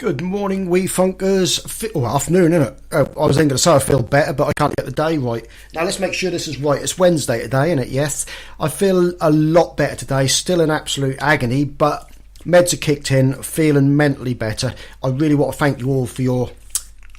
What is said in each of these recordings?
Good morning, we funkers. Afternoon, isn't it? I was going to say I feel better, but I can't get the day right. Now, let's make sure this is right. It's Wednesday today, isn't it? Yes. I feel a lot better today. Still in absolute agony, but meds are kicked in, feeling mentally better. I really want to thank you all for your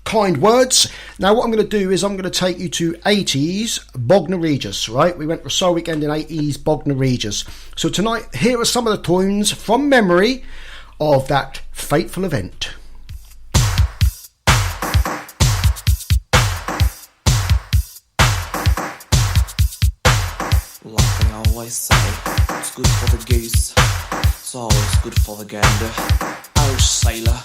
kind words. Now, what I'm going to do is I'm going to take you to 80s BOGNA Regis, right? We went for a soul weekend in 80s BOGNA Regis. So tonight, here are some of the tunes from memory of that fateful event. Like they always say, it's good for the goose, it's always good for the gander. Oh, sailor.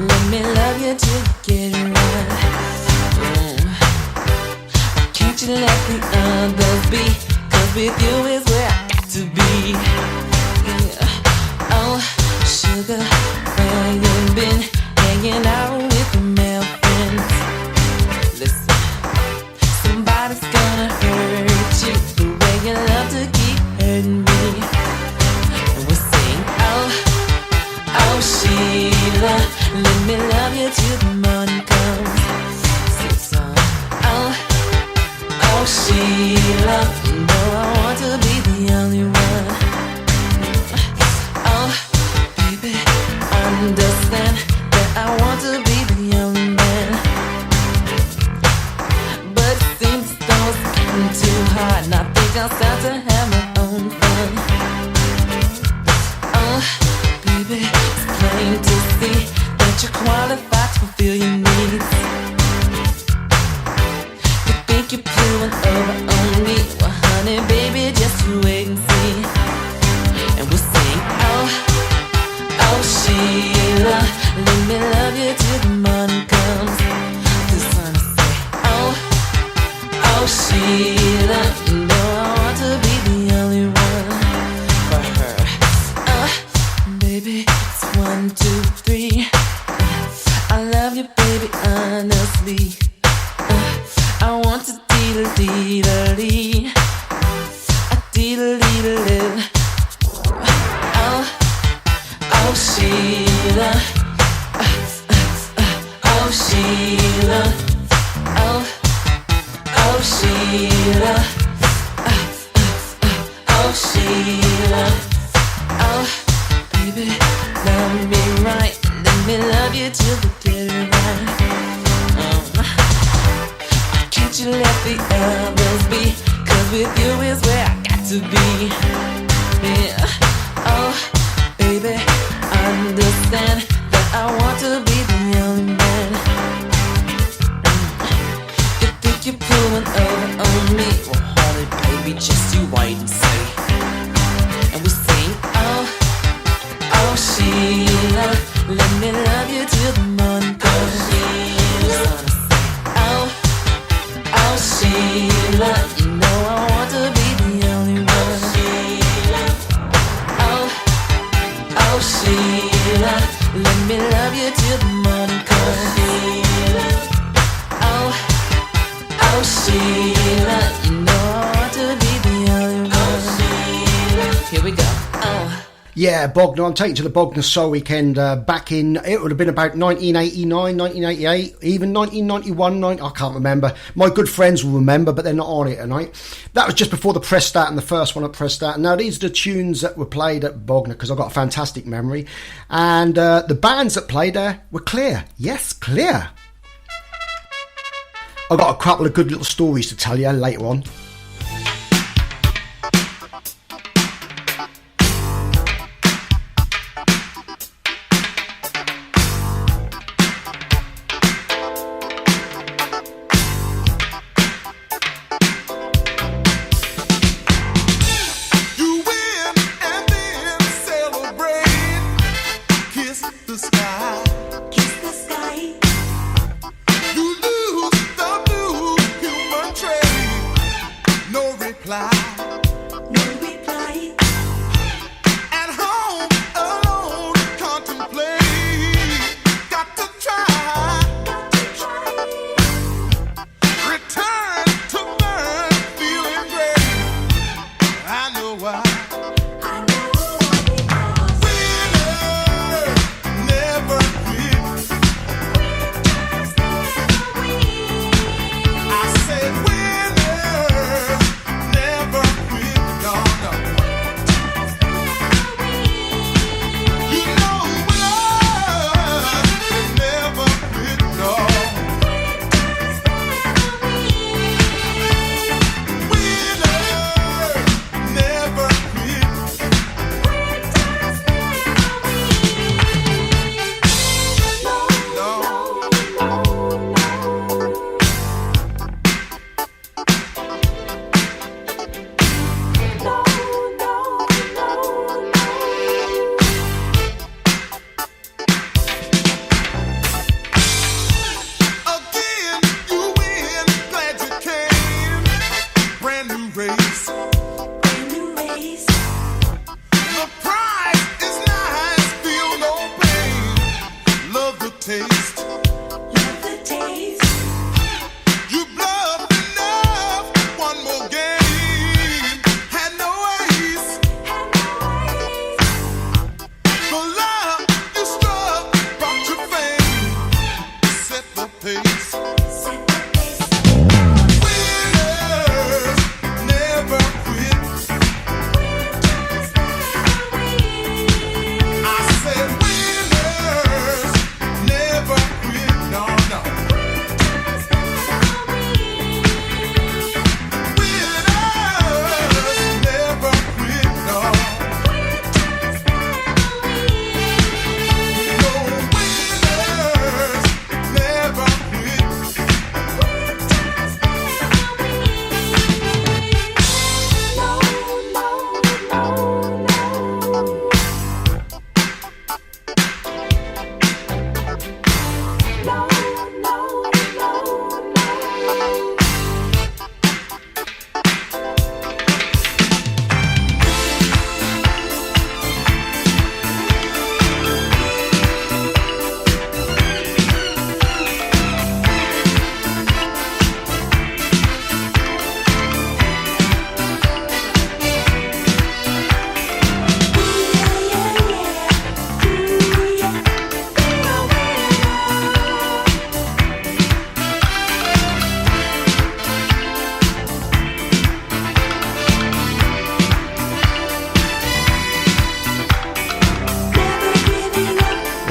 Let me love you till you get it right. Why can't you let the others be? 'Cause with you is where I got to be. Yeah. Oh, sugar, where you been? Hanging out with your male friends. Listen, somebody's gonna hurt you the way you love to keep hurting me. And we sing, oh, Sheila, let me love you till the morning comes. Sing song. Oh, Sheila, you know I want to be the only one. Oh, baby, understand that I want to be the only man. But it seems though it's getting too hard, and I think I'll start to have my own fun. Oh, baby, it's plain to see that you're qualified to fulfill your needs. You think you're pulling over on me? Well, honey, baby, just you wait and see. And we'll sing, oh, Sheila, let me love you till the morning comes. This one I say, oh, Sheila, you know I want to be the only one for her. Baby, it's 1, 2, 3. I love you, baby, honestly. I want to dee-da-dee-da-dee. A dee-da-dee-da-dee. Oh, Sheila. Oh, Sheila. Oh, Sheila. Oh, Sheila. Oh, baby, love me right. Let me love you till we get it right. Why can't you let the others be? 'Cause with you is where I got to be. Yeah. Oh, baby, understand that I want to be the only man. You think you're pulling over on me? Well, honey, baby, just you wait and see. And we sing, oh, Sheila, let me love you till the morning comes. Oh, Sheila, you know I want to be the only one. Oh, Sheila, let me love you till the morning comes. Oh, Sheila, you know I want to be the only one. Here we go. Yeah, BOGNA. I'm taking to the BOGNA Soul Weekend back in, it would have been about 1989, 1988, even 1991, I can't remember. My good friends will remember, but they're not on it tonight. That was just before the press start and the first one at press start. Now, these are the tunes that were played at BOGNA because I've got a fantastic memory. And the bands that played there were Clear. Yes, Clear. I've got a couple of good little stories to tell you later on. Kiss the sky. You lose the blue.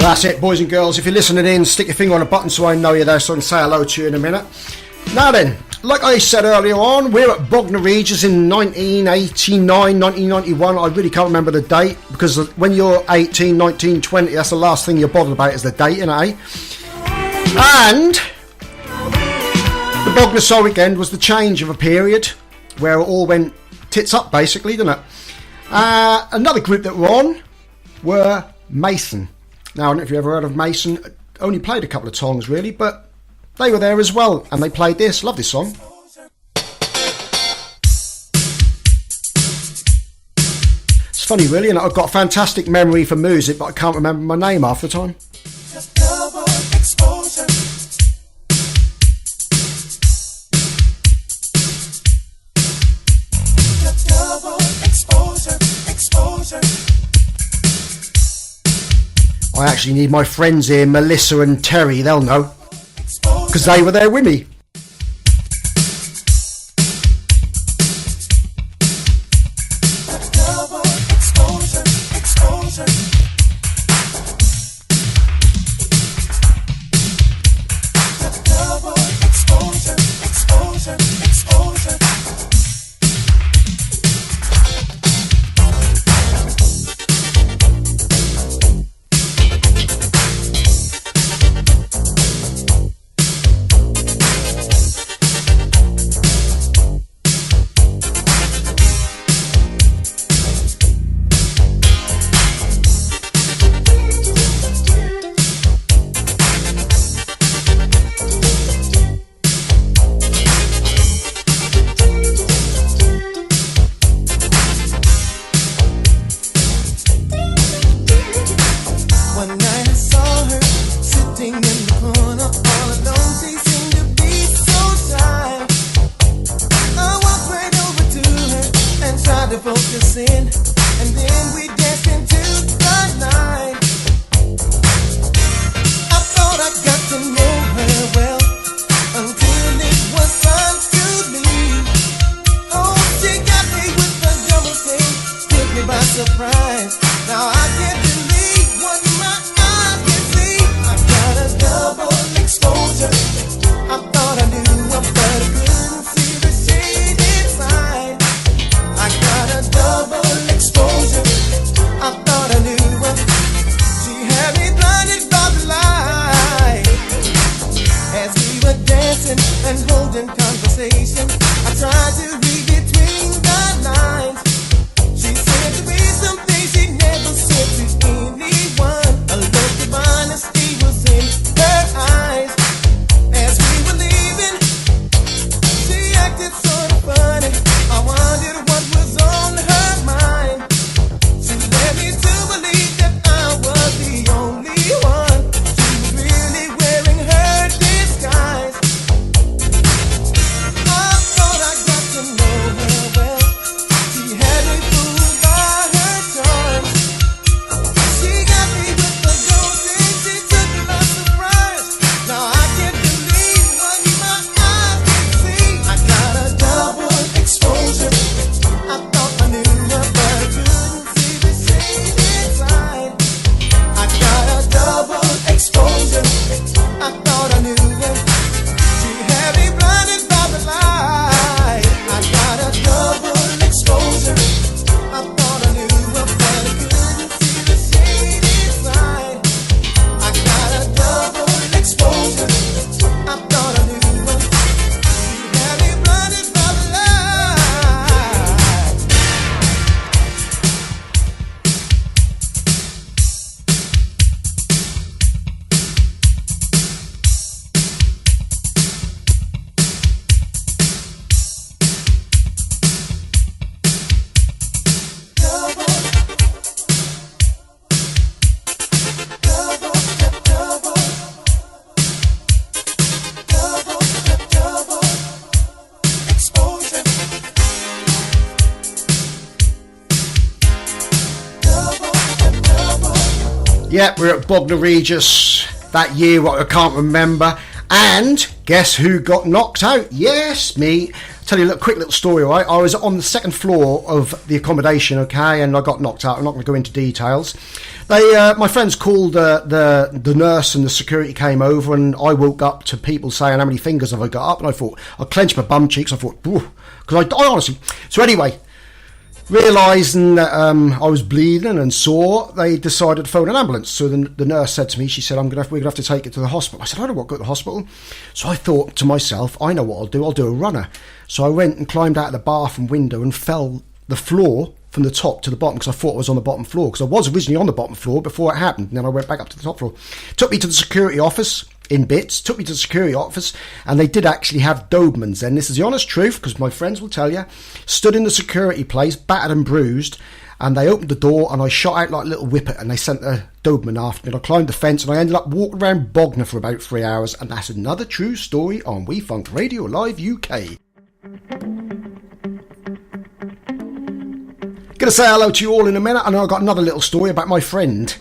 That's it, boys and girls. If you're listening in, stick your finger on a button so I know you're there, so I can say hello to you in a minute. Now then, like I said earlier on, we're at BOGNA Regis in 1989, 1991. I really can't remember the date, because when you're 18, 19, 20, that's the last thing you're bothered about is the date, innit, eh? And the BOGNA Soul Weekend was the change of a period where it all went tits up, basically, didn't it? Another group that were on were Mason. Now, I don't know if you've ever heard of Mason. Only played a couple of songs, really, but they were there as well, and they played this. Love this song. It's funny, really, and I've got a fantastic memory for music, but I can't remember my name half the time. Just double exposure. Just double exposure, exposure. I actually need my friends here, Melissa and Terry, they'll know, because they were there with me. Double exposure, exposure. Double exposure, exposure, exposure. One night I saw her sitting in the corner all alone. She seemed to be so shy. I walked right over to her and tried to focus in, and then we danced into the night. I thought I got to know her well until it was time to leave. Oh, she got me with the double thing, took me by surprise. Now I can't believe what my eyes can see. I got a double exposure. I thought I knew her, but I couldn't see the shade inside. I got a double exposure. I thought I knew her. She had me blinded by the light. As we were dancing and holding conversation, I tried to read between the lines. She said to me something she never said to anyone. A look of honesty was in her eyes. As we were leaving, she acted sort of funny. I wondered what was on her mind. She led me to believe that I was the only one. She was really wearing her disguise. I thought I got to know her well. She had me fooled by her charms. She got me with the ghost and she took me by surprise. Now I can't believe what my eyes can see. I got a double exposure. I thought I knew her, but I couldn't see the shade inside. I got a double exposure. I thought I knew her. She had me blinded by the light. I got a double exposure. I thought I knew her, but I couldn't see the shade inside. I got a double exposure. I thought I knew her. She had me blinded by the light. Yeah, we're at BOGNA Regis that year, what I can't remember. And guess who got knocked out? Yes, me. Tell you a quick little story, right? I was on the second floor of the accommodation, okay, and I got knocked out. I'm not going to go into details. My friends called the nurse, and the security came over, and I woke up to people saying, how many fingers have I got up? And I thought, I clenched my bum cheeks. I thought, because I honestly. So anyway, realising that I was bleeding and sore, they decided to phone an ambulance. So the nurse said to me, she said, we're going to have to take it to the hospital. I said, I don't want to go to the hospital. So I thought to myself, I know what I'll do a runner. So I went and climbed out of the bathroom window and fell the floor from the top to the bottom, because I thought I was on the bottom floor, because I was originally on the bottom floor before it happened, and then I went back up to the top floor. Took me to the security office in bits, took me to the security office, and they did actually have Dobermans then. This is the honest truth, because my friends will tell you. Stood in the security place, battered and bruised, and they opened the door, and I shot out like a little whippet, and they sent a Doberman after me, and I climbed the fence, and I ended up walking around BOGNA for about 3 hours, and that's another true story on We Funk Radio Live UK. Gonna say hello to you all in a minute, and I've got another little story about my friend.